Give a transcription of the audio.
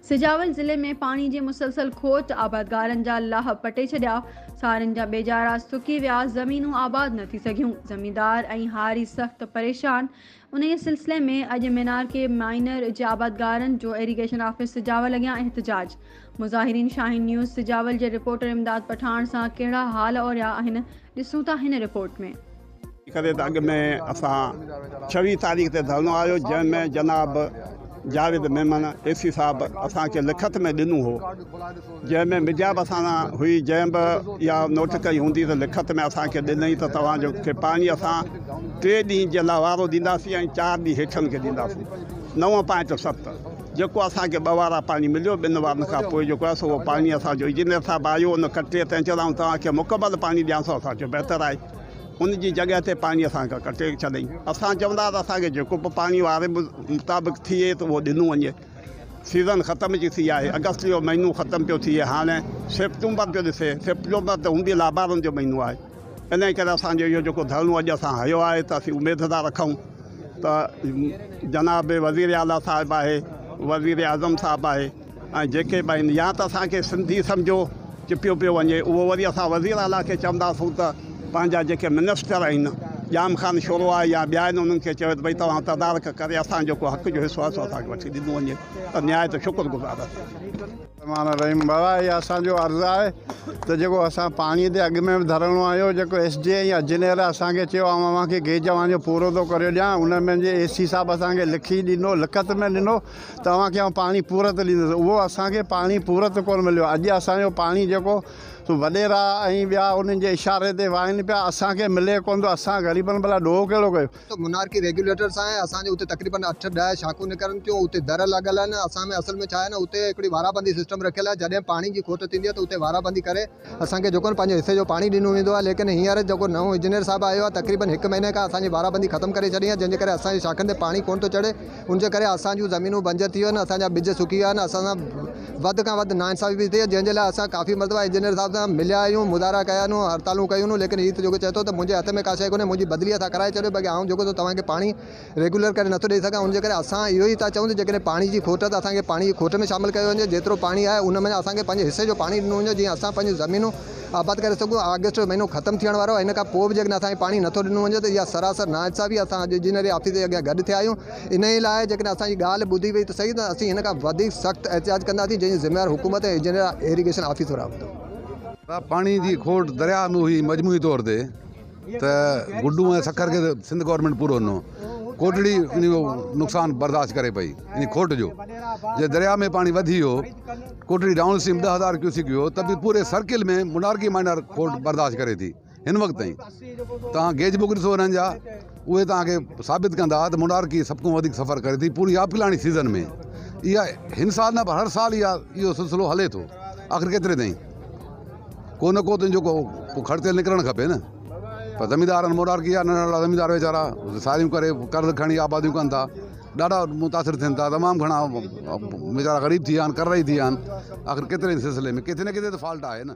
सिजावल ज़िले में पानी जी मुसलसल खोट आबादगारनि जा लाह पटे छॾिया। सारनि जा बेजारा सुकी विया, ज़मीनूं आबाद न थी सघियूं। ज़मींदार ऐं हारी सख़्त परेशान। उन सिलसिले में अॼु मीनार के माइनर जे आबादगारनि जो इरीगेशन ऑफिस सिजावल अॻियां एहतजाज। मुज़ाहिरीन शाहीन न्यूज़ सिजावल जे रिपोर्टर इमदाद पठान सां कहिड़ा हाल ओरिया आहिनि, ॾिसूं था हिन रिपोर्ट में। करे त अॻु में असां 26 तारीख़ ते धरणो आयो, जंहिंमें जनाब जावेद मेमन AC साहब असांखे लिखत में ॾिनो हो, जंहिंमें मीडिया बि असां हुई, जंहिं बि इहा नोट कई हूंदी त लिखत में असांखे ॾिनई त तव्हांजो खे पाणी असां 3 ॾींहं जे लाइ वारो ॾींदासीं ऐं 4 ॾींहं हेठनि खे ॾींदासीं। 9.7 जेको असांखे 2 वारा पाणी मिलियो, 2 वारनि खां पोइ जेको आहे सो उहो पाणी असांजो इंजीनियर साहब आयो, उन कटे ते चवंदा तव्हांखे मुकमल पाणी ॾियां असांजो बहितरु आहे। उन जी जॻह ते पाणी असांखे कटे छॾई। असां चवंदा त असांखे जेको बि पाणी वारे मुताबिक़ थिए त उहो ॾिनो वञे। सीज़न ख़तम जी थी आहे, अगस्त जो महीनो ख़तमु पियो थिए, हाणे सेप्टेम्बर पियो ॾिसे। सेप्टेम्बर त हूंदी लाबारनि जो महीनो आहे। इन करे असांजो इहो जेको धरणो अॼु असां हयो आहे त असीं उमेद था रखूं त जनाब वज़ीर आला साहिबु आहे, वज़ीर आज़म साहिबु आहे, ऐं जेके बि आहिनि, या त असांखे सिंधी सम्झो चिपियो पियो वञे, उहो वरी असां वज़ीर आला खे चवंदासीं त पंहिंजा जेके मिनिस्टर आहिनि, जाम ख़ान शोरो आहे या ॿिया आहिनि, उन्हनि खे चयो त भई तव्हां तदारक करे असां जेको हक़ जो हिसो आहे सो असांखे वठी ॾिनो वञे त न्याय त शुक्रगुज़ार आहे। रहीम बाबा, इहा असांजो अर्ज़ु आहे त जेको असां पाणीअ ते अॻु में बि धरणो आयो, जेको SDA या इंजीनियर असांखे चयो अव्हांखे गेज जो पूरो थो करे ॾियां, उन में जे AC साहब असांखे लिखी ॾिनो, लिखत में ॾिनो तव्हांखे पाणी पूरत ॾींदुसि। उहो असांखे पाणी पूरत कोन मिलियो। अॼु असांजो पाणी जेको वॾेरा ऐं ॿिया उन्हनि जे इशारे ते वाहिनि पिया, असांखे मिले कोन थो। असां ग़रीबनि भला ॾोह कहिड़ो कयो। तो मुनारकी रेगुलेटर सां आहे, असांजे उते तक़रीबन 8-10 शाखूं निकिरनि थियूं, उते दर लॻल आहिनि। असां में असल में छा आहे न, उते हिकिड़ी वाराबंदी सिस्टम रखियल आहे। जॾहिं पाणी जी खोट थींदी आहे त उते वाराबंदी करे असांखे जेको पंहिंजे हिसे जो पाणी ॾिनो वेंदो आहे। लेकिन हींअर जेको नओं इंजीनियर साहब आयो आहे, तक़रीबन 1 महीने खां असांजी वाराबंदी ख़तमु करे छॾी आहे, जंहिंजे करे असांजी शाखनि ते पाणी कोन थो चढ़े। उनजे करे असांजूं ज़मीनूं बंजर थी वियूं आहिनि, असांजा ॿिज सुकी विया आहिनि। असां वधि खां वधि नाइंसाफ़ी बि थी, जंहिंजे लाइ असां काफ़ी मरतबा इंजीनियर साहब सां मिलिया आहियूं, मुदारा कया आहिनि, हड़तालूं कयूं, लेकिन हीअ त जेको चए थो त मुंहिंजे हथ में का शइ कोन्हे, मुंहिंजी बदिली था कराए छॾियो, बाक़ी आउं जेको तव्हांखे पाणी रेगुलर करे नथो ॾेई सघां। उनजे करे असां इहो ई था चऊं त जेकॾहिं पाणी जी खोट त असांखे पाणी जी खोट में शामिलु कयो वञे। जेतिरो पाणी आहे उन में असांखे पंहिंजे हिसे जो पाणी ॾिनो वञे, जीअं असां पंहिंजी ज़मीनूं आबाद करे सघूं। अगस्त जो महीनो ख़तमु थियण वारो आहे, इन खां पोइ बि जेकॾहिं असांखे पाणी नथो ॾिनो वञे त इहा सरासर नाइंसाफ़ी। असां अॼु इंजीनियरी ऑफिस जे अॻियां गॾु थिया आहियूं। इन ई लाइ जेकॾहिं असांजी ॻाल्हि ॿुधी वई त सही, त असीं हिन खां वधीक सख़्तु एहतिजाज कंदासीं, जंहिंजी ज़िम्मेवार हुकूमत ऐं इंजीनियर इरीगेशन ऑफिस वारा। पाणी जी खोट दरिया में हुई मजमूई तौर ते, त गुड्डू ऐं सखर खे सिंध गवर्नमेंट पूरो ॾिनो। कोटड़ी इन जो नुक़सानु बर्दाश्त करे पई इन खोट जो। जे दरिया में पाणी वधी वियो, कोटड़ी डाउन स्ट्रीम 10,000 क्यूसिक वियो, त बि पूरे सर्किल में मुनारकी माइनर खोट बर्दाश्त करे थी। हिन वक़्त ताईं तव्हां गेज बुक ॾिसो हिननि जा, उहे तव्हांखे साबित कंदा त मुनारकी सभ खां वधीक सफ़र करे थी पूरी आबकिलाणी सीज़न में। इहा हिन साल न पर हर साल इहो सिलसिलो हले थो। आख़िर केतिरे ताईं को न को तुंहिंजो को ख़र्च निकिरणु खपे न। पर ज़मींदारनि मुनारकी आहे, नंढा ज़मींदार वेचारा सारियूं करे कर्ज़ खणी आबादियूं कनि था, ॾाढा मुतासिर थियनि था। तमामु घणा वीचारा ग़रीब थी विया आहिनि, कर्ज़ई थी विया आहिनि। आख़िर केतिरे सिलसिले में किथे न किथे त फॉल्ट आहे न।